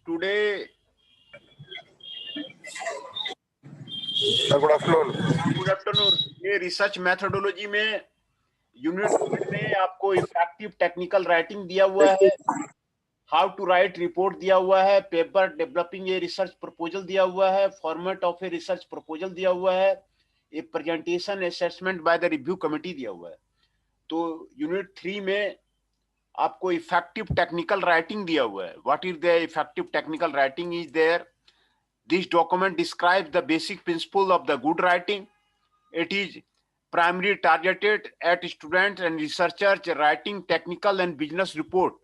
today good afternoon. Good afternoon. ये research methodology में unit में आपको इफेक्टिव टेक्निकल राइटिंग दिया हुआ है, हाउ टू राइट रिपोर्ट दिया हुआ है, paper developing a research proposal दिया हुआ है, format of a research proposal दिया हुआ है, ए presentation assessment by the review committee दिया हुआ है। तो यूनिट 3 में आपको इफेक्टिव टेक्निकल राइटिंग दिया हुआ है। What is the effective technical writing is there. This document describes the basic principle of the good writing. It is primarily targeted at students and researchers writing technical and business report,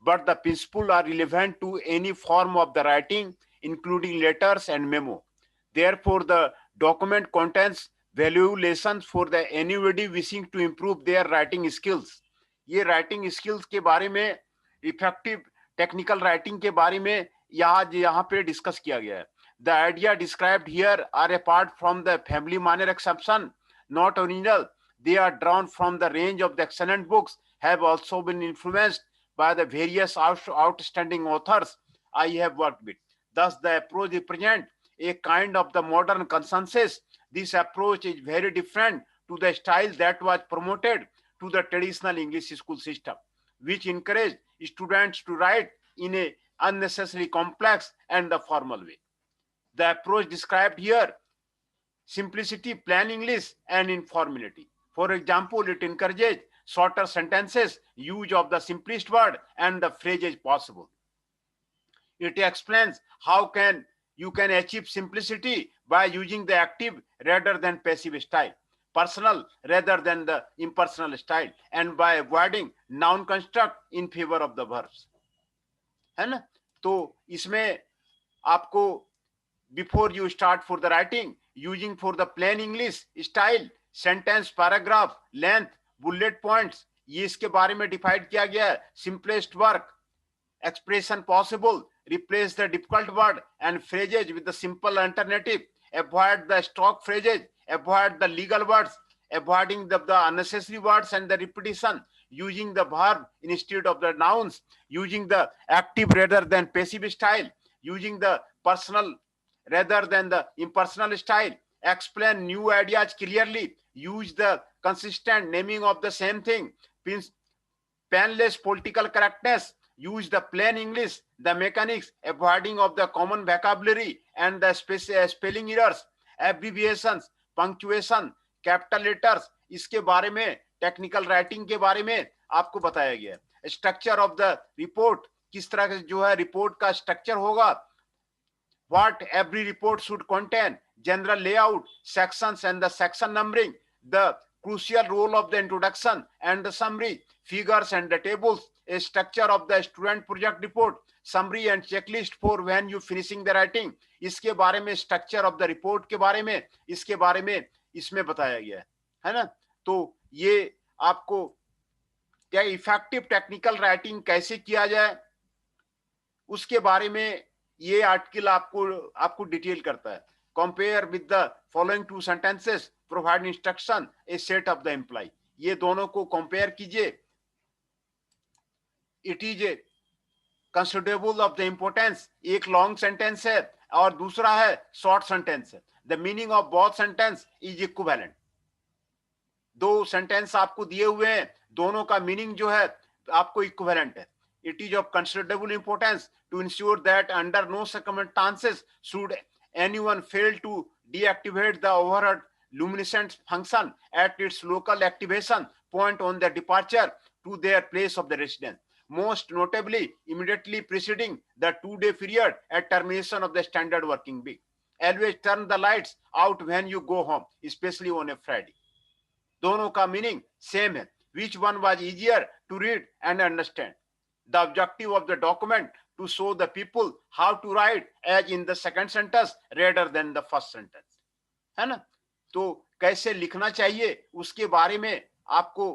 but the principles are relevant to any form of the writing, including letters and memo. Therefore, the document contains valuable lessons for the anybody wishing to improve their writing skills. ये writing skills के बारे में, effective technical writing के बारे में यहाँ पे discuss किया गया है। The idea described here are apart from the family manner exception, not original. They are drawn from the range of the excellent books, have also been influenced by the various outstanding authors I have worked with. Thus, the approach represents a kind of the modern consensus. This approach is very different to the style that was promoted to the traditional English school system, which encouraged students to write in a unnecessarily complex and the formal way. The approach described here, simplicity, plain English, and informality. For example, it encourages shorter sentences, use of the simplest word and the phrases possible. It explains how you can achieve simplicity by using the active rather than passive style, personal rather than the impersonal style, and by avoiding noun construct in favor of the verbs. है ना? तो इसमें आपको before you start for the writing, using for the plain English style, sentence, paragraph, length, bullet points, ये इसके बारे में डिफाइड किया गया है। Simplest work, expression possible, replace the difficult word and phrases with the simple alternative, avoid the stock phrases, avoid the legal words, avoiding the unnecessary words and the repetition, using the verb instead of the nouns, using the active rather than passive style, using the personal rather than the impersonal style, explain new ideas clearly, use the consistent naming of the same thing, penless political correctness, use the plain English, the mechanics, avoiding of the common vocabulary and the spelling errors, abbreviations, punctuation, capital letters, इसके बारे में technical writing के बारे में आपको बताया गया है। स्ट्रक्चर ऑफ द रिपोर्ट, किस तरह से जो है रिपोर्ट का स्ट्रक्चर होगा, what every report should contain, general layout, sections and the section numbering, the crucial role of the introduction and the summary, figures and the tables, a structure of the student project report, summary and checklist for when you finishing the writing, इसके बारे में structure of the report के बारे में, इसके बारे में इसमें बताया गया है ना। तो ये आपको क्या इफेक्टिव टेक्निकल राइटिंग कैसे किया जाए उसके बारे में ये आर्टिकल आपको डिटेल करता है। Compare with the following two sentences, provide instruction, a set of the employ, ये दोनों को कंपेयर कीजिए। It is a considerable of the importance, एक लॉन्ग सेंटेंस है और दूसरा है शॉर्ट सेंटेंस है। The meaning of both sentence is equivalent. दो सेंटेंस आपको दिए हुए हैं, दोनों का मीनिंग जो है आपको इक्विवेलेंट है। It is of considerable importance to ensure that under no circumstances should anyone fail to deactivate the overhead luminescent function at its local activation point on their departure to their place of the residence, most notably immediately preceding the 2-day period at termination of the standard working week. Always turn the lights out when you go home, especially on a Friday. दोनों का meaning same है। Which one was easier to read and understand? The objective of the document to show the people how to write as in the second sentence rather than the first sentence, है ना। तो कैसे लिखना चाहिए उसके बारे में आपको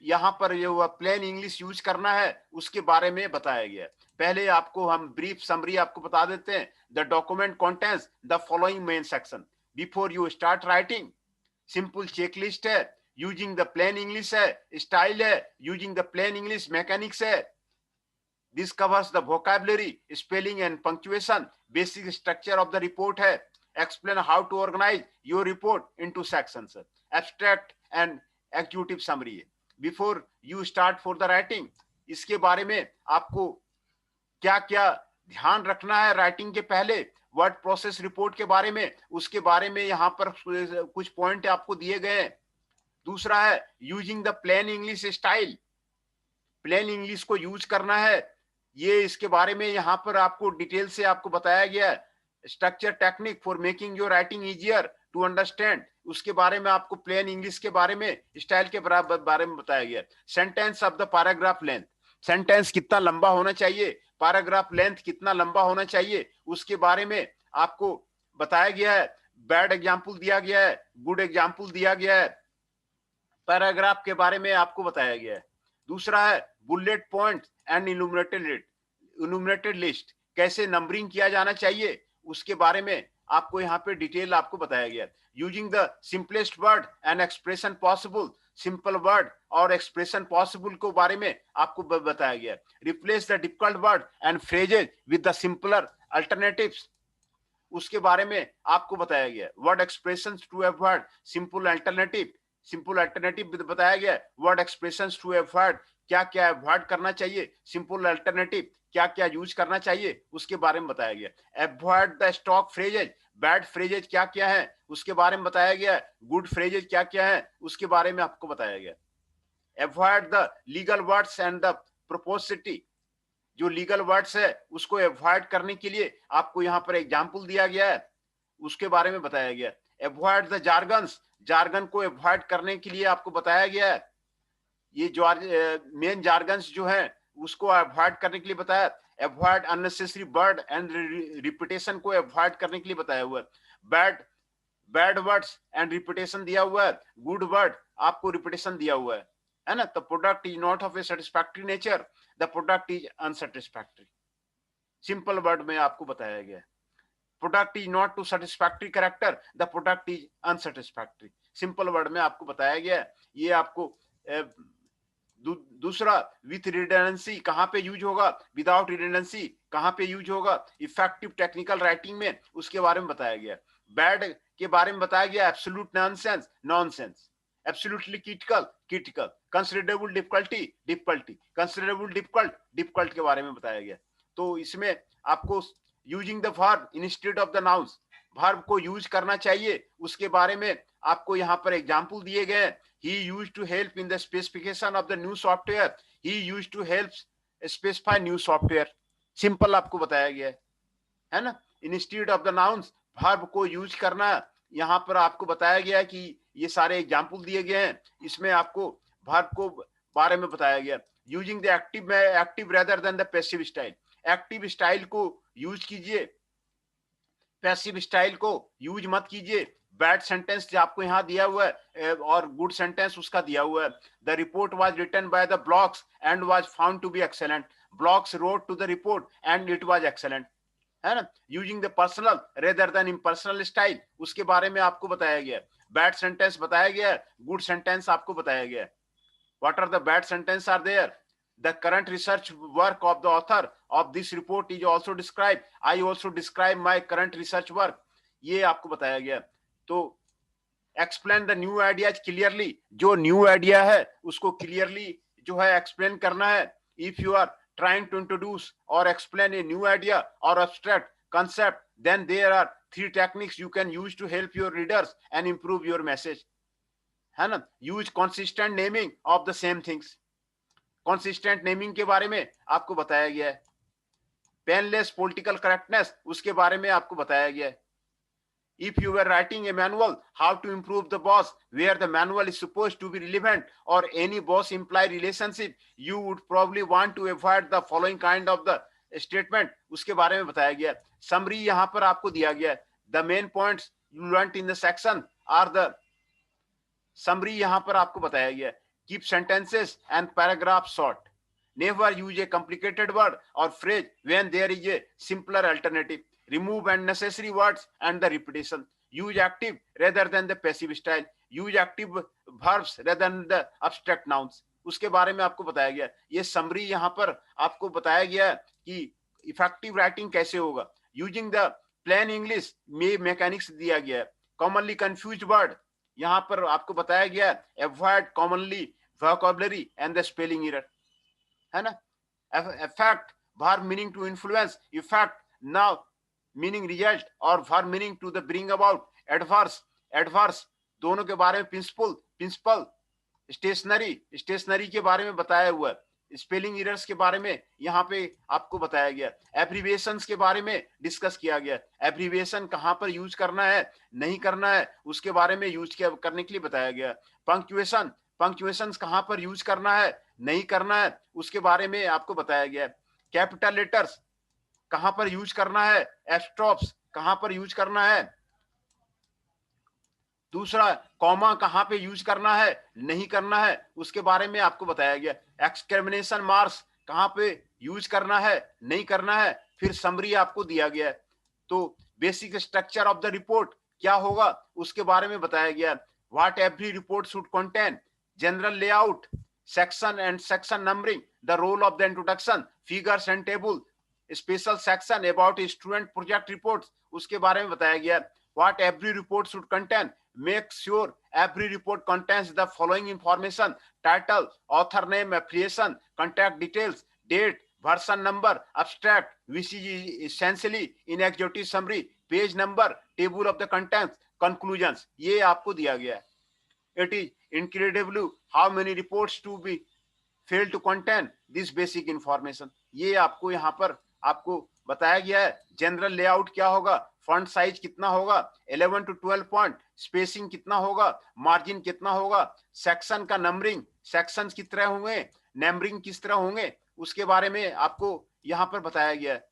यहाँ पर जो प्लेन इंग्लिश यूज करना है उसके बारे में बताया गया। पहले आपको हम ब्रीफ समरी आपको बता देते हैं। The document contains the following main section before you start writing. Simple checklist है, यूजिंग द प्लेन इंग्लिश है, स्टाइल है, using the plain English mechanics है, This covers the vocabulary, spelling and punctuation. Basic structure of the report है. Explain how to organize your report into sections. Abstract and executive summary. Before you start for the writing, इसके बारे में आपको क्या क्या ध्यान रखना है राइटिंग के पहले, वर्ड प्रोसेस रिपोर्ट के बारे में, उसके बारे में यहाँ पर कुछ पॉइंट आपको दिए गए हैं. दूसरा है using the plain English style. Plain English को यूज करना है, ये इसके बारे में यहाँ पर आपको डिटेल से आपको बताया गया है. Structure technique for making your writing easier to understand, उसके बारे में आपको प्लेन इंग्लिश के बारे में, स्टाइल के बारे में बताया गया. Sentence of the paragraph length, sentence कितना लंबा होना चाहिए, पैराग्राफ लेंथ कितना लंबा होना चाहिए, उसके बारे में आपको बताया गया है. बैड एग्जाम्पल दिया गया है, गुड एग्जाम्पल दिया गया है, पैराग्राफ के बारे में आपको बताया गया है. दूसरा है बुलेट पॉइंट एंड इनुमरेटेड लिस्ट, कैसे नंबरिंग किया जाना चाहिए, उसके बारे में आपको यहाँ पे डिटेल आपको बताया गया. Using the simplest word and expression possible, simple word और एक्सप्रेशन पॉसिबल के बारे में आपको बताया गया. Replace the difficult word and phrases with the simpler alternatives, उसके बारे में आपको बताया गया. Word expression to avoid simple alternative बताया गया. वर्ड एक्सप्रेशन टू अवॉइड, क्या क्या अवॉइड करना चाहिए, सिंपल अल्टरनेटिव क्या क्या यूज करना चाहिए, उसके बारे में बताया गया. Avoid the stock phrases, bad phrases क्या क्या है उसके बारे में बताया गया. गुड फ्रेजेज क्या क्या है उसके बारे में आपको बताया गया. Avoid the legal words and the pomposity, जो लीगल वर्ड्स है उसको अवॉइड करने के लिए आपको यहाँ पर एग्जाम्पल दिया गया है, उसके बारे में बताया गया. अवॉइड द जार्गन्स, जार्गन को अवॉइड करने के लिए आपको बताया गया है. ये जो मेन जार्गन्स जो है उसको अवॉइड करने के लिए बताया. Avoid unnecessary word and repetition को अवॉइड करने के लिए बताया हुआ है. बैड वर्ड्स एंड रिपीटेशन दिया हुआ है, गुड वर्ड आपको रिपीटेशन दिया हुआ है ना. The product is not of a satisfactory nature, the product is unsatisfactory, simple word में आपको बताया गया. Product is not too satisfactory character, the product is unsatisfactory, simple word में आपको बताया गया. ये आपको दूसरा विथ रिडंडेंसी कहां पे यूज होगा, विदाउट रिडंडेंसी कहां पे यूज होगा, इफेक्टिव टेक्निकल राइटिंग में, उसके बारे में बताया गया. बैड के बारे में बताया गया. Absolute nonsense, absolutely critical, considerable difficulty, considerable difficult के बारे में बताया गया. तो इसमें आपको using the verb instead of the nouns, verb को यूज करना चाहिए, उसके बारे में आपको यहाँ पर एग्जाम्पल दिए गए. He used to help in the specification of the new software. He used to help specify new software. Simple आपको बताया गया है ना. Instead of the nouns, verb को यूज करना, यहाँ पर आपको बताया गया कि ये सारे एग्जाम्पल दिए गए हैं, इसमें आपको verb को बारे में बताया गया. Using the active rather than the passive style. Active style को यूज कीजिए, पैसिव स्टाइल को यूज मत कीजिए. बैड सेंटेंस आपको यहाँ दिया हुआ है और गुड सेंटेंस उसका दिया हुआ है. The report was written by the blokes and was found to be excellent. Blokes wrote to the report and it was excellent, है ना. Using the personal rather than impersonal style, उसके बारे में आपको बताया गया. बैड सेंटेंस बताया गया, गुड सेंटेंस आपको बताया गया. What are the bad sentence are there. The current research work of the author of this report is also described. I also describe my current research work. ये आपको बताया गया. तो explain the new ideas clearly. जो new idea है उसको clearly जो है explain करना है. If you are trying to introduce or explain a new idea or abstract concept, then there are 3 techniques you can use to help your readers and improve your message, है ना. Use consistent naming of the same things. Consistent naming के बारे में आपको बताया गया है. Painless political correctness, उसके बारे में आपको बताया गया है. If you are writing a manual how to improve the boss, where the manual is supposed to be relevant और any boss employee relationship, you would probably want to avoid the following kind of the statement, उसके बारे में बताया गया. Summary यहाँ पर आपको दिया गया है. The main points you learned in the section are the summary, यहाँ पर आपको बताया गया. Keep sentences and paragraphs short. Never use a complicated word or phrase when there is a simpler alternative. Remove unnecessary words and the repetition. Use active rather than the passive style. Use active verbs rather than the abstract nouns. उसके बारे में आपको बताया गया। ये summary यहाँ पर आपको बताया गया कि इफेक्टिव राइटिंग कैसे होगा। यूजिंग द प्लेन इंग्लिश में मैकेनिक्स दिया गया है। कॉमनली कंफ्यूज वर्ड यहाँ पर आपको बताया गया, avoid commonly vocabulary and the spelling error, है ना। effect verb meaning to influence, effect now meaning result, और verb meaning to the bring about, adverse दोनों के बारे में, प्रिंसिपल स्टेशनरी के बारे में बताया हुआ है। स्पेलिंग एरर्स के बारे में यहाँ पे आपको बताया गया। एब्रीविएशंस के बारे में डिस्कस किया गया। एब्रीविएशन कहाँ पर यूज करना है, नहीं करना है, उसके बारे में यूज करने के लिए बताया गया। पंक्चुएशंस कहाँ पर यूज करना है, नहीं करना है, उसके बारे में आपको बताया गया। कैपिटल लेटर्स कहां पर यूज करना है, एस्ट्रोप्स कहां पर यूज करना है, दूसरा कॉमा कहां पे यूज करना है, नहीं करना है, उसके बारे में आपको बताया गया। एक्सक्लेमेशन मार्क्स कहां पे यूज करना है, नहीं करना है, फिर समरी आपको दिया गया है। तो basic structure of the report क्या होगा उसके बारे में बताया गया। What every report should contain, general layout, section and section numbering, the role of the introduction, figures and table, special section about student project reports, उसके बारे में बताया गया। What every report should contain, make sure every report contains the following information: title, author name, affiliation, contact details, date, version number, abstract, which is essentially in executive summary, page number, table of the contents, conclusions, ये आपको दिया गया है। It is incredible how many reports to be fail to contain this basic information, ये आपको यहाँ पर आपको बताया गया है। जनरल लेआउट क्या होगा, फॉन्ट साइज कितना होगा, 11 to 12 पॉइंट, स्पेसिंग कितना होगा, मार्जिन कितना होगा, सेक्शन का नंबरिंग, सेक्शंस किस तरह होंगे, नंबरिंग किस तरह होंगे, उसके बारे में आपको यहाँ पर बताया गया है।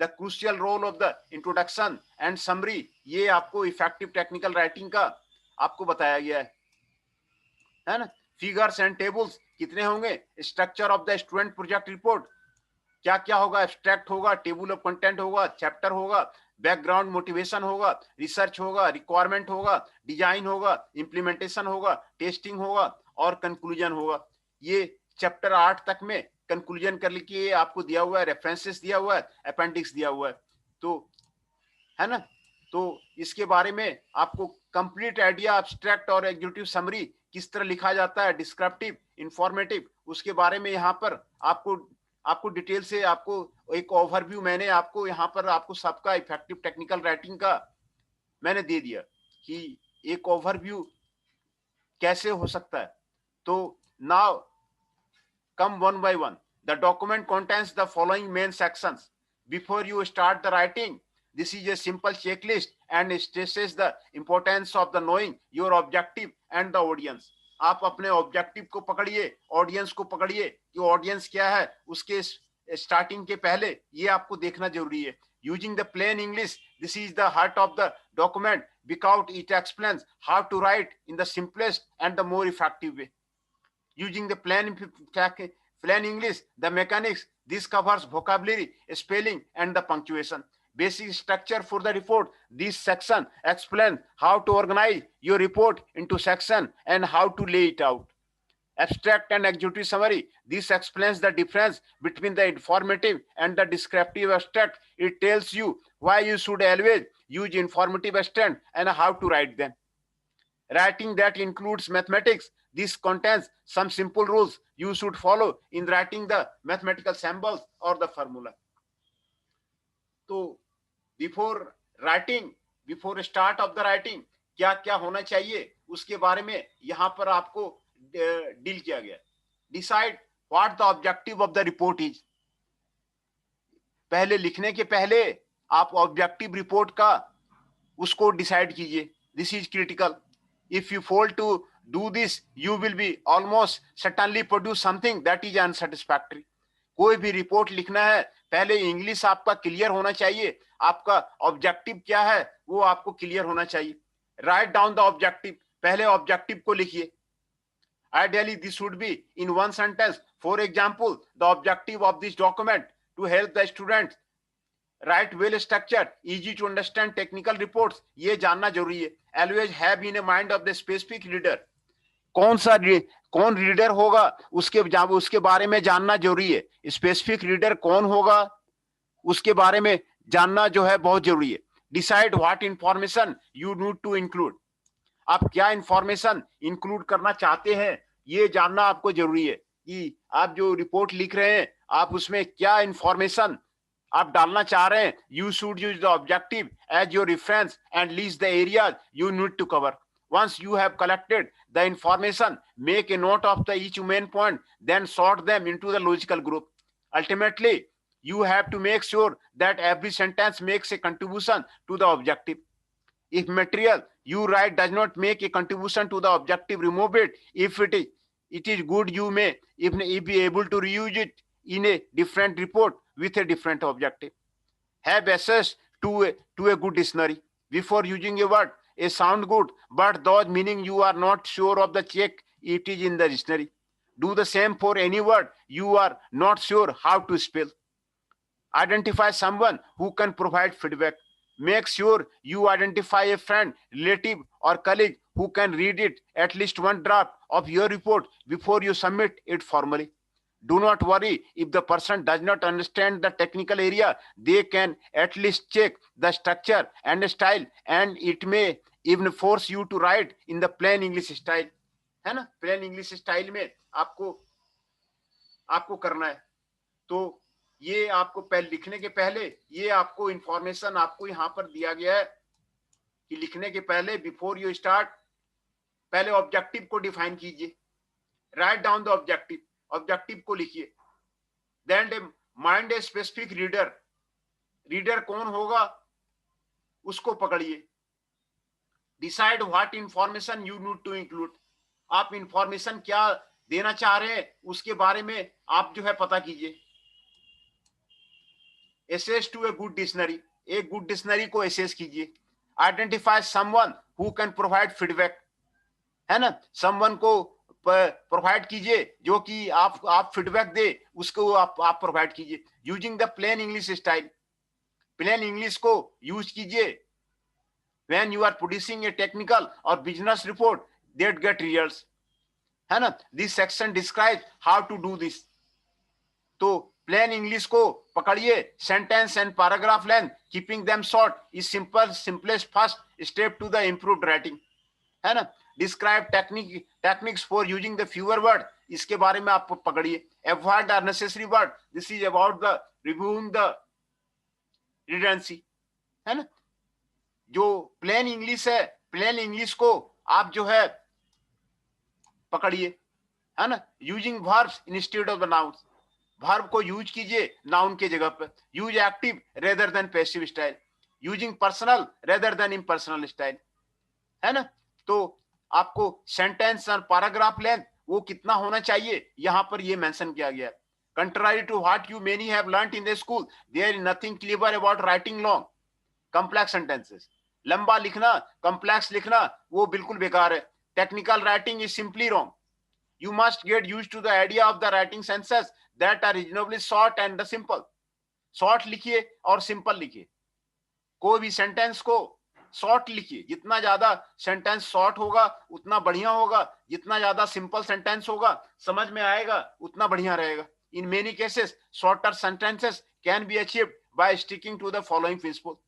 The crucial role of the introduction and summary, ये आपको इफेक्टिव टेक्निकल राइटिंग का आपको बताया गया है ना। फिगर्स एंड टेबल्स कितने होंगे, structure of the student project report क्या क्या होगा, एब्स्ट्रैक्ट होगा, टेबल ऑफ कंटेंट होगा, चैप्टर होगा, बैकग्राउंड मोटिवेशन होगा, रिसर्च होगा, रिक्वायरमेंट होगा, डिजाइन होगा, इंप्लीमेंटेशन होगा, टेस्टिंग होगा और कंक्लूजन होगा। ये चैप्टर 8 तक में कंक्लूजन कर लिखिए, आपको दिया हुआ है, रेफरेंसेस दिया हुआ है, अपेंडिक्स दिया हुआ है, तो है ना। तो इसके बारे में आपको कंप्लीट आइडिया, एब्स्ट्रैक्ट और एग्जीक्यूटिव समरी किस तरह लिखा जाता है, डिस्क्रिप्टिव, इंफॉर्मेटिव, उसके बारे में यहाँ पर आपको डिटेल से आपको एक ओवरव्यू मैंने आपको यहाँ पर आपको सबका इफेक्टिव टेक्निकल राइटिंग का मैंने दे दिया कि एक ओवरव्यू कैसे हो सकता है। तो now come one by one. The document contains the following main sections before you start the writing. This is a simple checklist and stresses the importance of the knowing your objective and the audience. आप अपने objective को पकड़िए, audience को पकड़िए कि audience क्या है, उसके स्टार्टिंग के पहले ये आपको देखना जरूरी है। Using the plain English, this is the heart of the document because it explains how to write in the simplest and the more effective way. Using the plain English, the mechanics, this covers vocabulary, spelling and the punctuation. Basic structure for the report. This section explains how to organize your report into section and how to lay it out. Abstract and executive summary. This explains the difference between the informative and the descriptive abstract. It tells you why you should always use informative abstract and how to write them. Writing that includes mathematics. This contains some simple rules you should follow in writing the mathematical symbols or the formula. तो before writing, before start of the writing क्या क्या होना चाहिए उसके बारे में यहाँ पर आपको डील किया गया। Decide what the objective of the report is. पहले लिखने के पहले आप ऑब्जेक्टिव रिपोर्ट का उसको डिसाइड कीजिए। This is critical. If you fail to do this you will be almost certainly produce something that is unsatisfactory. कोई भी रिपोर्ट लिखना है पहले इंग्लिश आपका क्लियर होना चाहिए, आपका ऑब्जेक्टिव क्या है वो आपको क्लियर होना चाहिए। राइट डाउन द ऑब्जेक्टिव, पहले ऑब्जेक्टिव को लिखिए। Ideally this should be in one sentence. For example, the objective of this document to help the student write well structured easy to understand technical reports. ये जानना जरूरी है। Always have in mind of the specific reader. कौन reader होगा उसके बारे में जानना जरूरी है। स्पेसिफिक रीडर कौन होगा उसके बारे में जानना जो है बहुत जरूरी है। Decide what information you need to include, आप क्या इंफॉर्मेशन इंक्लूड करना चाहते हैं ये जानना आपको जरूरी है कि आप जो रिपोर्ट लिख रहे हैं आप उसमें क्या इंफॉर्मेशन आप डालना चाह रहे हैं। You should use the objective as your reference and list the areas you need to cover. Once you have collected the information, make a note of each main point, then sort them into the logical group. Ultimately, you have to make sure that every sentence makes a contribution to the objective. If material you write does not make a contribution to the objective, remove it. If it is good, you may be able to reuse it in a different report with a different objective. Have access to a good dictionary. Before using a word, a sound good, but those meaning you are not sure of, the check it is in the dictionary. Do the same for any word you are not sure how to spell. Identify someone who can provide feedback. Make sure you identify a friend, relative, or colleague who can read it, at least one draft of your report before you submit it formally. Do not worry if the person does not understand the technical area. They can at least check the structure and style, and it may even force you to write in the plain English style. है ना, plain English style में आपको करना है। तो ये आपको पहले लिखने के पहले ये आपको इंफॉर्मेशन आपको यहाँ पर दिया गया है कि लिखने के पहले बिफोर यू स्टार्ट पहले ऑब्जेक्टिव को डिफाइन कीजिए। Write down the objective, objective को लिखिए। Then mind a specific reader, reader कौन होगा उसको पकड़िए। Decide what information you need to include, आप इंफॉर्मेशन क्या देना चाह रहे हैं उसके बारे में आप जो है पता कीजिए। Assess to a good dictionary, एक गुड डिक्शनरी को एसेस कीजिए। Identify someone who can provide feedback, है ना, समवन को प्रोवाइड कीजिए जो कि आप फीडबैक दे उसको आप प्रोवाइड कीजिए। Using the plain English style, plain English को यूज कीजिए when you are producing a technical और business report that get results, है ना। This section describe how to do this. तो प्लेन इंग्लिश को पकड़िए। Sentence and paragraph length keeping them short is simplest first step to the improved writing, है ना। Describe techniques for using the fewer word, इसके बारे में आप पकड़िए। Avoid unnecessary word, this is about the reviewing the redundancy, है ना। जो प्लेन इंग्लिश है, प्लेन इंग्लिश को आप जो है पकड़िए, है ना। Using verbs instead of the nouns, verb को यूज कीजिए नाउन के जगह पर। Use active rather than passive style, using personal rather than impersonal style, है ना। तो आपको सेंटेंस और पैराग्राफ लेंथ वो कितना होना चाहिए यहां पर ये मेंशन किया गया है। Contrary to what you many have learned in the school, there is nothing clever about writing long complex sentences. लंबा लिखना, कॉम्प्लेक्स लिखना वो बिल्कुल बेकार है। Technical writing is simply wrong. You must get used to the idea of the writing sentences that are reasonably short and the simple. Short लिखिए और simple लिखिए। कोई भी सेंटेंस को शॉर्ट लिखिए, जितना ज्यादा सेंटेंस शॉर्ट होगा उतना बढ़िया होगा, जितना ज्यादा सिंपल सेंटेंस होगा समझ में आएगा उतना बढ़िया रहेगा। In many cases, shorter sentences can be achieved by sticking to the following principle.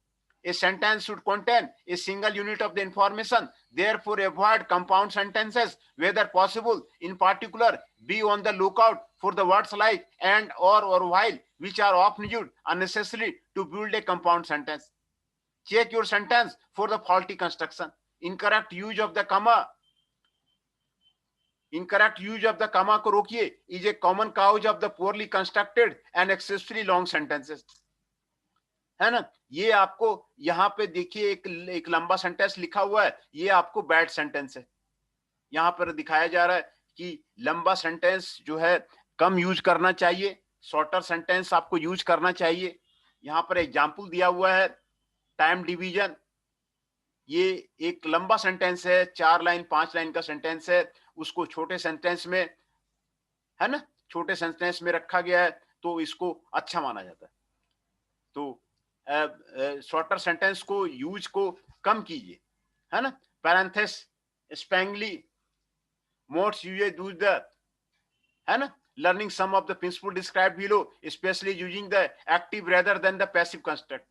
A sentence should contain a single unit of the information. Therefore, avoid compound sentences whether possible. In particular, be on the lookout for the words like and or while, which are often used unnecessarily to build a compound sentence. Check your sentence for the faulty construction. Incorrect use of the comma, incorrect use of the comma को रोकिए, is a common cause of the poorly constructed and excessively long sentences, है ना। ये आपको यहाँ पे देखिए एक लंबा सेंटेंस लिखा हुआ है, ये आपको बैड सेंटेंस है। यहाँ पर दिखाया जा रहा है कि लंबा सेंटेंस जो है कम यूज करना चाहिए, शॉर्टर सेंटेंस आपको यूज करना चाहिए। यहाँ पर एग्जाम्पल दिया हुआ है टाइम डिवीजन। ये एक लंबा सेंटेंस है, 4 लाइन 5 लाइन का सेंटेंस है, उसको छोटे सेंटेंस में, है ना, छोटे सेंटेंस में रखा गया है तो इसको अच्छा माना जाता है। तो शॉर्टर सेंटेंस को यूज को कम कीजिए, है ना। पैरेंथेस स्पैंगली Most users use the, है ना, learning some of the principle described below, especially using the active rather than the passive construct.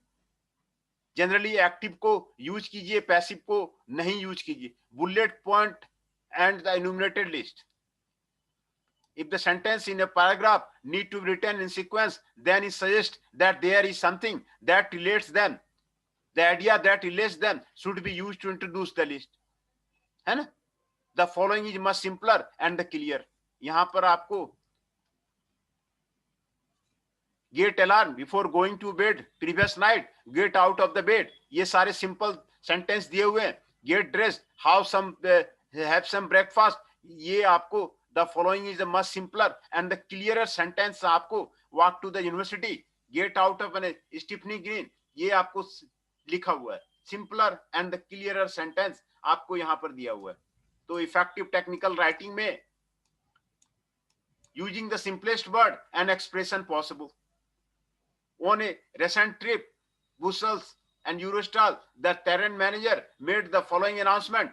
Generally active को यूज कीजिए, पैसिव को नहीं यूज कीजिए. Bullet point and the enumerated list. If the sentence in a paragraph need to be written in sequence, then it suggests that there is something that relates them. The idea that relates them should be used to introduce the list. है ना? The following is much simpler and the clear. यहां पर आपको get alarm before going to bed previous night, get out of the bed, ये सारे simple sentence दिए हुए हैं. Get dressed, have some breakfast, ये आपको the following is a much simpler and the clearer sentence. आपको walk to the university, get out of an Stepney Green, ये आपको लिखा हुआ है. Simpler and the clearer sentence आपको यहां पर दिया हुआ है. तो effective technical writing में using the simplest word and expression possible. On a recent trip, Brussels and Eurostar, the terrain manager made the following announcement.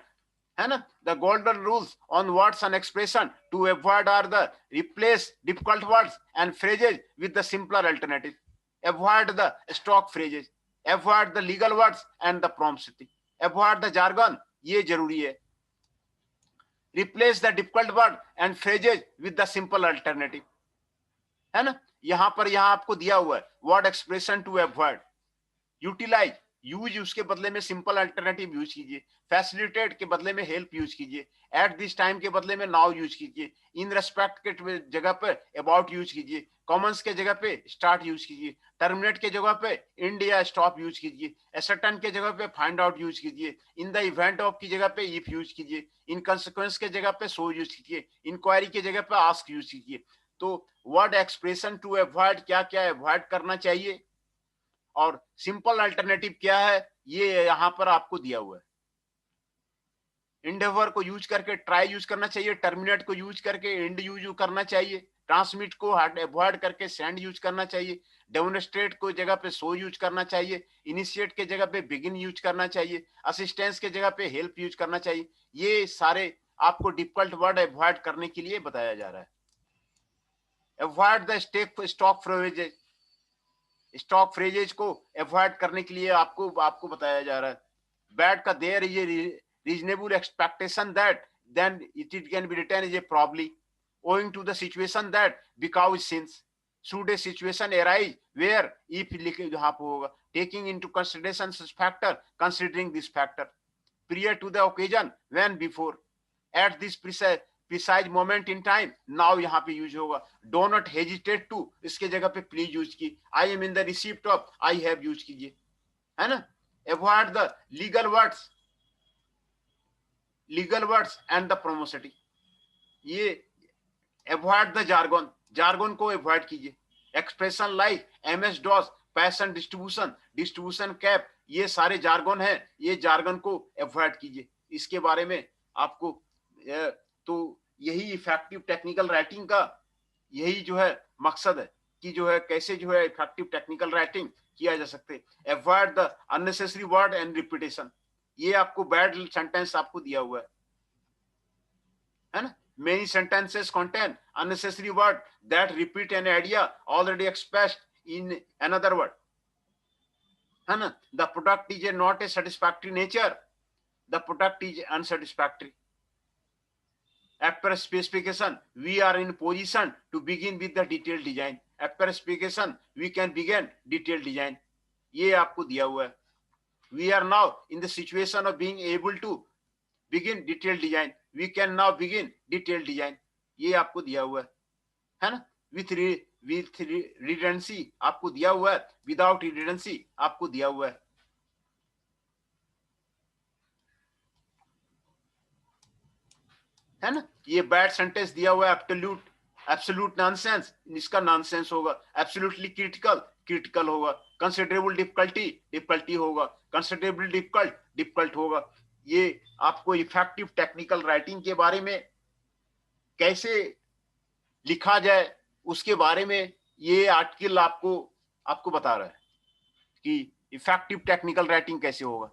है ना? The golden rules on words and expression to avoid are the replace difficult words and phrases with the simpler alternative. Avoid the stock phrases. Avoid the legal words and the promiscuity. Avoid the jargon. ये जरूरी है. Replace the difficult word and phrases with the simple alternative. है ना? यहां पर यहां आपको दिया हुआ है word expression to avoid. Utilise, use उसके बदले में सिंपल अल्टरनेटिव यूज कीजिए. फैसिलिटेट के बदले में हेल्प यूज कीजिए. एट दिस टाइम के बदले में नाउ यूज कीजिए. इन रेस्पेक्ट के जगह पे अबाउट यूज कीजिए. कॉमन्स के जगह पे स्टार्ट यूज कीजिए. टर्मिनेट के जगह पे एंड या स्टॉप यूज कीजिए. एसर्टन के जगह पे फाइंड आउट यूज कीजिए. इन द इवेंट ऑफ की जगह पे इफ यूज कीजिए. इन कंसिक्वेंस के जगह पे सो यूज कीजिए. इंक्वायरी के जगह पे आस्क यूज कीजिए. तो वर्ड एक्सप्रेशन टू अवॉइड, क्या क्या अवॉइड करना चाहिए और सिंपल अल्टरनेटिव क्या है, ये यहां पर आपको दिया हुआ है. इंडेवर को यूज करके ट्राई यूज करना चाहिए. टर्मिनेट को यूज करके एंड यूज करना चाहिए. ट्रांसमिट को अवॉइड करके सेंड यूज करना चाहिए. डेमोन्स्ट्रेट को जगह पे सो यूज करना चाहिए. इनिशिएट के जगह पे बिगिन यूज करना चाहिए. असिस्टेंस के जगह पे हेल्प यूज करना चाहिए. ये सारे आपको डिफिकल्ट वर्ड अवॉइड करने के लिए बताया जा रहा है. Avoid the stock phrases. Stock phrases को अवॉइड करने के लिए आपको बताया जा रहा है. बैड का there is a reasonable expectation that then it can be written as a probably owing to the situation that because since. Should a situation arise where if लिखे यहाँ पे होगा taking into consideration such factor, considering this factor, prior to the occasion, when, before, at this precise moment in time, now यहाँ पे use होगा. do not hesitate to, इसके जगह पे please यूज की. I am in the receipt of, I have use कीजिए. है ना? avoid the legal words and the promiscuity. ये avoid the jargon को avoid कीजिए. expression like MS DOS, passion distribution cap, ये सारे jargon हैं. ये jargon को avoid कीजिए. इसके बारे में आपको तो यही इफेक्टिव टेक्निकल राइटिंग का यही जो है मकसद है कि जो है कैसे जो है इफेक्टिव टेक्निकल राइटिंग किया जा सकते. Avoid the unnecessary word and repetition. ये आपको बैड सेंटेंस आपको दिया हुआ है ना. Many sentences contain unnecessary word that repeat an idea already expressed in another word. है ना. The product is not a satisfactory nature. The product is unsatisfactory. After specification, we are in position to begin with the detailed design. After specification, we can begin detailed design. ये आपको दिया हुआ है. We are now in the situation of being able to begin detailed design. We can now begin detailed design. ये आपको दिया हुआ है ना. With redundancy आपको दिया हुआ है. Without redundancy आपको दिया हुआ है ना. ये बैड सेंटेंस दिया हुआ है. एब्सोल्यूट नॉनसेंस, इसका नॉनसेंस होगा. एब्सोल्युटली क्रिटिकल होगा. कंसिडरेबल डिफिकल्टी होगा. कंसिडरेबल डिफिकल्ट होगा. ये आपको इफेक्टिव टेक्निकल राइटिंग के बारे में कैसे लिखा जाए उसके बारे में ये आर्टिकल आपको बता रहा है कि इफेक्टिव टेक्निकल राइटिंग कैसे होगा.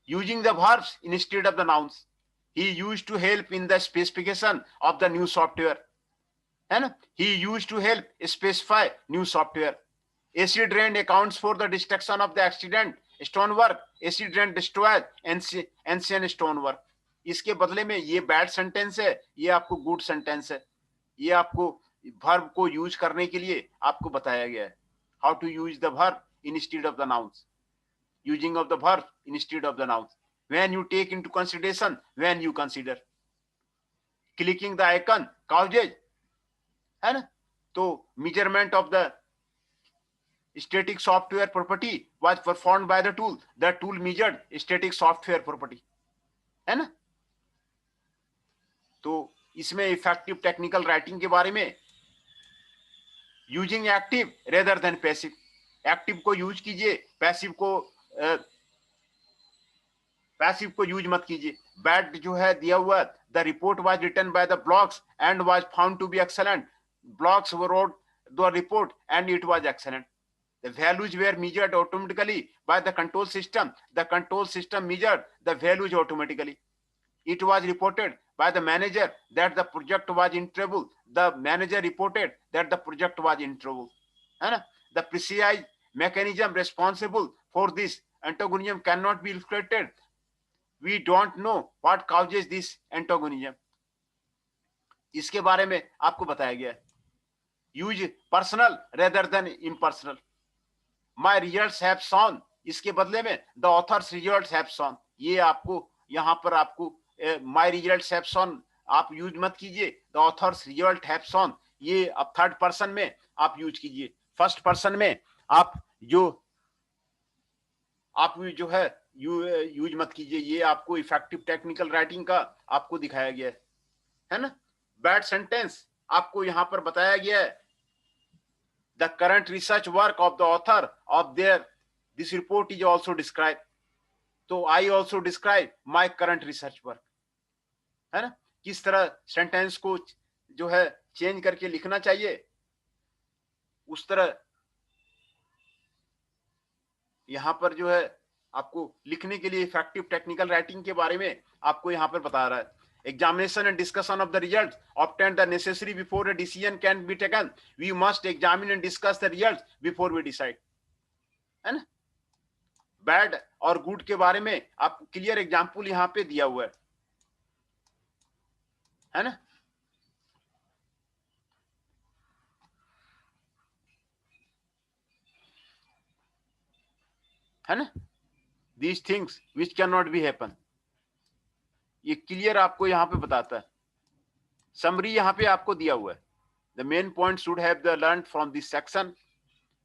Using the verbs instead of the nouns. he used to help in the specification of the new software, है ना? He used to help specify new software. Acid rain accounts for the destruction of the accident stonework. Acid rain destroys ancient stonework. इसके बदले में ये bad sentence है, ये आपको good sentence है. ये आपको वर्ब को यूज करने के लिए आपको बताया गया है. How to use the verb instead of the nouns. Using of the verb instead of the nouns. When you take into consideration, when you consider. Clicking the icon causes, है ना? तो measurement of the static software property was performed by the tool. The tool measured static software property, है ना? तो इसमें effective technical writing के बारे में using active rather than passive. Active को यूज कीजिए, पैसिव को यूज मत कीजिए. बैड जो है दिया हुआ, the report was written by the blokes and was found to be excellent. Blokes wrote the report and it was excellent. The values were measured automatically by the control system. The control system measured the values automatically. It was reported by the manager that the project was in trouble. The manager reported that the project was in trouble. है ना? The precise mechanism responsible for this antagonism cannot be illustrated. We don't know what causes this antagonism. इसके बारे में आपको बताया गया है. Use personal rather than impersonal. My results have shown, इसके बदले में the author's results have shown. ये आपको यहाँ पर आपको my results have shown आप यूज मत कीजिए. the author's result have shown ये अब थर्ड पर्सन में आप यूज कीजिए. फर्स्ट पर्सन में आप जो है यूज मत कीजिए. ये आपको इफेक्टिव टेक्निकल राइटिंग का आपको दिखाया गया है ना? बैड सेंटेंस आपको यहाँ पर बताया गया है. The current research work of the author of this report is also described. तो I also describe my current research work. है ना? किस तरह सेंटेंस को जो है चेंज करके लिखना चाहिए, उस तरह यहां पर जो है आपको लिखने के लिए इफेक्टिव टेक्निकल राइटिंग के बारे में आपको यहां पर बता रहा है. Examination and discussion of the results obtained the necessary before a decision can be taken. We must examine and discuss the results before we decide. है ना? बैड और गुड के बारे में आपको क्लियर एग्जाम्पल यहाँ पे दिया हुआ है ना? है ना? These things which cannot be happen. ये क्लियर आपको यहाँ पे बताता है. समरी यहाँ पे आपको दिया हुआ है. The main points should have the learned from this section.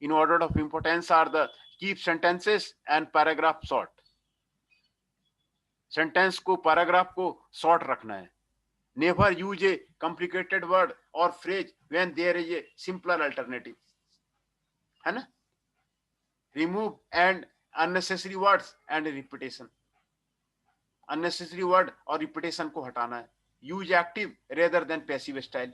In order of importance are the keep sentences and paragraph short. Sentence को पैराग्राफ को शॉर्ट रखना है. Never use a complicated word or phrase when there is a simpler alternative. है ना? Remove and unnecessary words and repetition. Unnecessary word और repetition को हटाना है. Use active rather than passive style.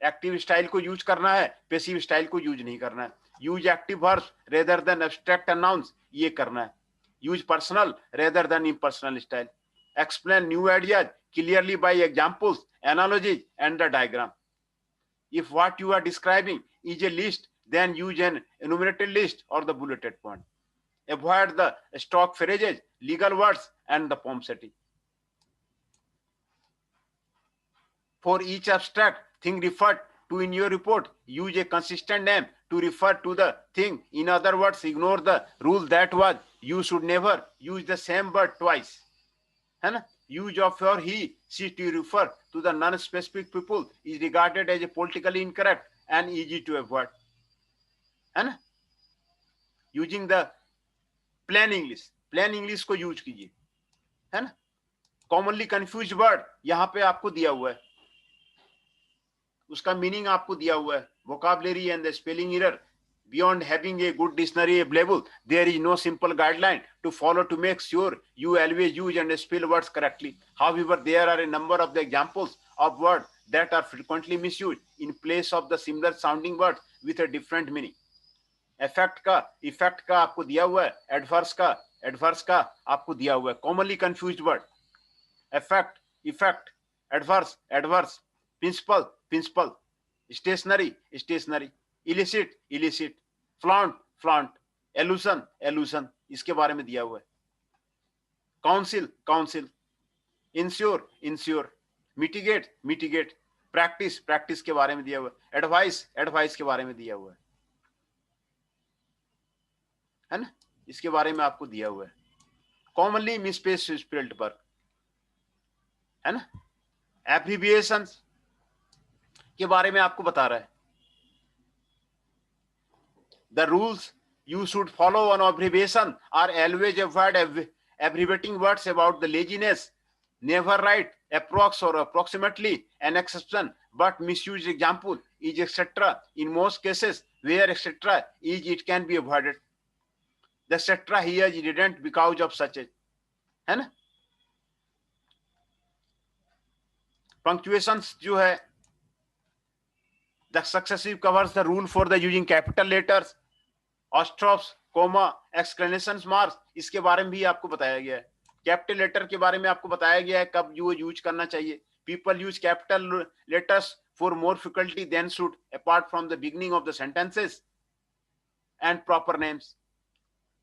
Active style को use करना है, passive style को यूज नहीं करना है. Use active verbs rather than abstract nouns, ये करना है. Use personal rather than impersonal style. Explain new ideas clearly by examples, analogies and the diagram. If what you are describing is a list, then use an enumerated list और the bulleted point. Avoid the stock phrases, legal words, and the pomsity. For each abstract thing referred to in your report, use a consistent name to refer to the thing. In other words, ignore the rule that was you should never use the same word twice. है ना? Use of your he, she to refer to the non-specific people is regarded as a politically incorrect and easy to avoid. है ना? Using the plane English को use कीजिए. है ना? Commonly confuse word यहाँ पे आपको दिया हुआ है, उसका मीनिंग आपको दिया हुआ है. Vocabulary and the spelling error. Beyond having a good dictionary available, there is no simple guideline to follow to make sure you always use and spell words correctly. However, there are a number of the examples of words that are frequently misused in place of the similar sounding words with a different meaning. Effect का आपको दिया हुआ है. Adverse का आपको दिया हुआ है. Commonly confused word effect, effect, adverse, adverse, principle, principle, stationary, stationary, illicit, illicit, flaunt, flaunt, illusion, illusion, इसके बारे में दिया हुआ है. Counsel, counsel, ensure, ensure, mitigate, mitigate, practice, practice के बारे में दिया हुआ है. Advice, advice के बारे में दिया हुआ है ना, इसके बारे में आपको दिया हुआ है. Commonly misspelled वर्क है ना. Abbreviations के बारे में आपको बता रहा है. The rules you should follow on abbreviation are always avoid abbreviating words about the laziness. Never write approx or approximately, an exception, but misuse example is etc. In most cases where etc. is, it can be avoided. The etc. here is redundant because of such a, है ना. Punctuations जो है, the successive covers the rule for the using capital letters, apostrophes, comma, exclamation marks, इसके बारे में भी आपको बताया गया है. कैपिटल लेटर के बारे में आपको बताया गया है कब यूज करना चाहिए. People use capital letters for more frequently than should, apart from the beginning of the sentences and proper names.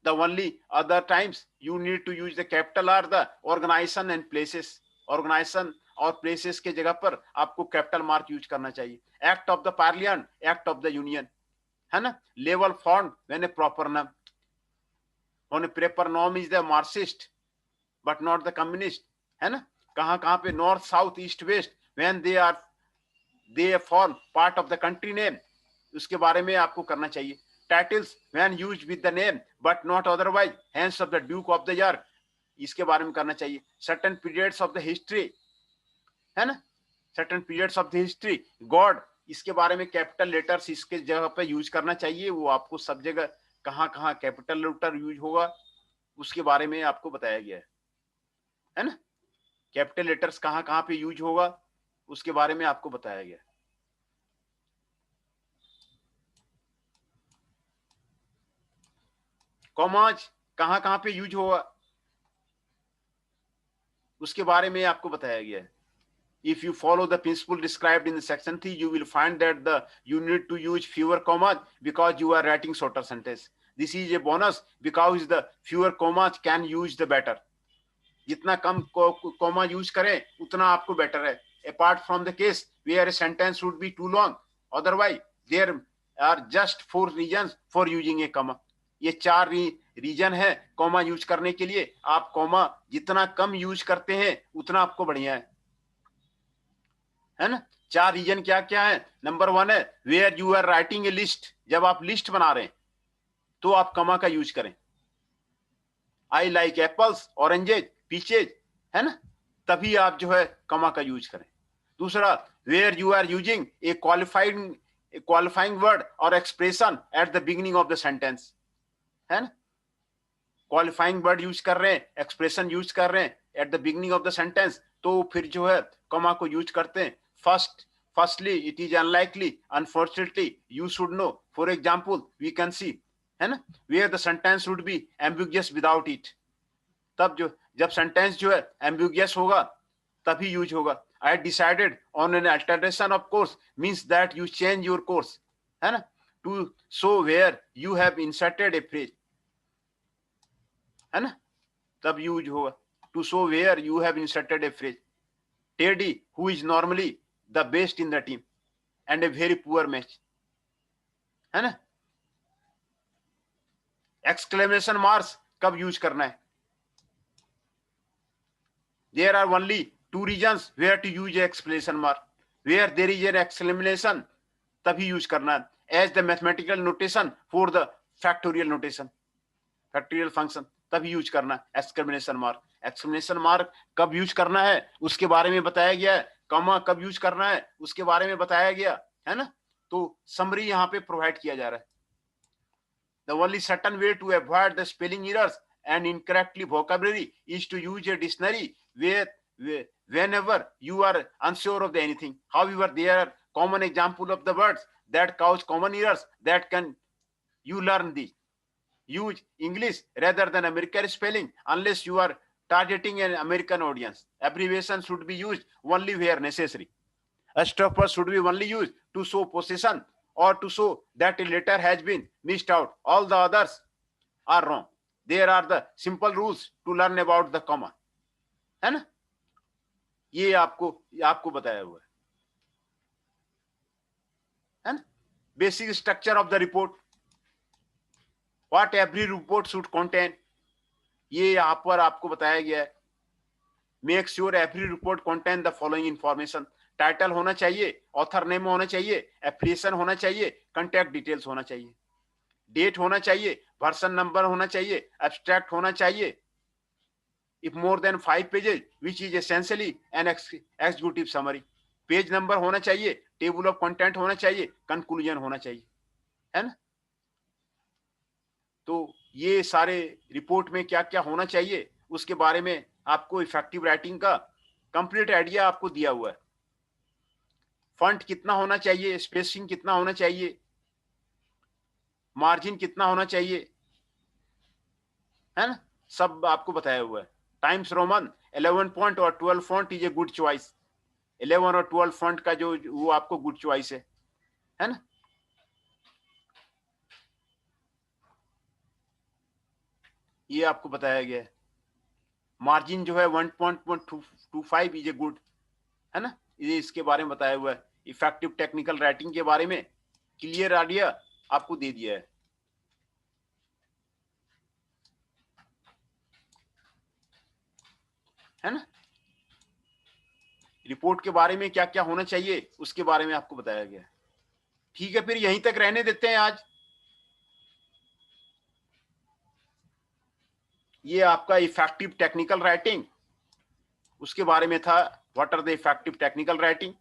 The only other times you need to use the capital are the organization and places. Organization और places के जगह पर आपको capital mark use करना चाहिए. Act of the Parliament, Act of the Union, है ना. Level font when a proper noun. When a proper noun is the Marxist, but not the communist, है ना. कहाँ पे north, south, east, west, when they form part of the country name, उसके बारे में आपको करना चाहिए. Titles when used with the name but not otherwise, hence of the Duke of the York, इसके बारे में करना चाहिए. Certain periods of the history, है ना. Certain periods of the history, God, इसके बारे में कैपिटल लेटर्स इसके जगह पे यूज करना चाहिए. वो आपको सब जगह कहाँ कैपिटल लेटर यूज होगा उसके बारे में आपको बताया गया है ना. कैपिटल लेटर्स कहाँ पे यूज होगा उसके बारे में आपको बताया गया. कॉमाज कहाँ पे यूज होगा उसके बारे में आपको बताया गया है. If you follow the principle described in the section 3, you will find that you need to use fewer commas because you are writing shorter sentence. This is a bonus because the fewer commas can use the better. जितना कम comma use करें उतना आपको better है. Apart from the case where a sentence would be too long, otherwise there are just 4 reasons for using a comma. ये 4 reason है comma use करने के लिए. आप कॉमा जितना कम यूज करते हैं उतना आपको बढ़िया है ना. 4 रीजन क्या क्या है. नंबर 1 है where you are writing a list. जब आप लिस्ट बना रहे हैं तो आप कॉमा का यूज करें. I like apples, oranges, peaches, है ना, तभी आप जो है कॉमा का यूज करें. दूसरा where you are using a qualifying word और expression at the beginning of the sentence, है ना. क्वालिफाइंग वर्ड यूज कर रहे हैं, एक्सप्रेशन यूज कर रहे हैं at the beginning of the sentence, तो फिर जो है कॉमा को यूज करते हैं. Firstly it is unlikely, unfortunately, you should know. For example we can see, है ना, where the sentence would be ambiguous without it. तब जब सेंटेंस जो है एम्बिगुअस होगा तभी यूज होगा. I decided on an alternation of course means that you change your course, है ना. To show where you have inserted a phrase, है ना, तब यूज होगा. To show where you have inserted a phrase. Teddy who is normally the best in the team and a very poor match, है ना. Exclamation marks कब use करना है. There are only 2 reasons where to use exclamation mark. Where there is an exclamation तभी use करना है. As the mathematical notation for the factorial notation, factorial function, तभी use करना है एक्सक्लेमेशन मार्क. एक्सक्लेमेशन मार्क कब use करना है उसके बारे में बताया गया है. कॉमा कब यूज करना है उसके बारे में बताया गया है ना. तो समरी यहाँ पे प्रोवाइड किया जा रहा है. The only certain way to avoid the spelling errors and incorrectly vocabulary is to use a dictionary whenever you are unsure of anything. However, there are common examples of the words that cause common errors that can you learn the use English rather than American spelling unless you are targeting an American audience. Abbreviation should be used only where necessary. Apostrophes should be only used to show possession or to show that a letter has been missed out. All the others are wrong. There are the simple rules to learn about the comma. है ना? ये आपको बताया हुआ है ना? Basic structure of the report. What every report should contain. ये यहाँ पर आपको बताया गया है. Make sure every report contain the following information. Title होना चाहिए, ऑथर नेम होना चाहिए, एप्लीकेशन होना चाहिए, कॉन्टैक्ट डिटेल्स होना चाहिए, डेट होना चाहिए, वर्जन नंबर होना चाहिए, एब्स्ट्रैक्ट होना चाहिए. If more than 5 pages, which is essentially an executive summary. Page number होना चाहिए, टेबल ऑफ कंटेंट होना चाहिए, कंक्लूजन होना चाहिए, है ना? तो ये सारे रिपोर्ट में क्या क्या होना चाहिए उसके बारे में आपको इफेक्टिव राइटिंग का कंप्लीट आइडिया आपको दिया हुआ है. फॉन्ट कितना होना चाहिए, स्पेसिंग कितना होना चाहिए, मार्जिन कितना होना चाहिए, है ना? सब आपको बताया हुआ है. टाइम्स रोमन 11 फॉन्ट और 12 font is a good choice. 11 और 12 फॉन्ट का जो वो आपको गुड चॉइस है ना? ये आपको बताया गया है. मार्जिन जो है 1.25 इज ए गुड, है ना? ये इसके बारे में बताया हुआ है. इफेक्टिव टेक्निकल राइटिंग के बारे में क्लियर आइडिया आपको दे दिया है ना? रिपोर्ट के बारे में क्या क्या होना चाहिए उसके बारे में आपको बताया गया है. ठीक है, फिर यहीं तक रहने देते हैं आज. ये आपका इफेक्टिव टेक्निकल राइटिंग उसके बारे में था. What are the effective technical writing.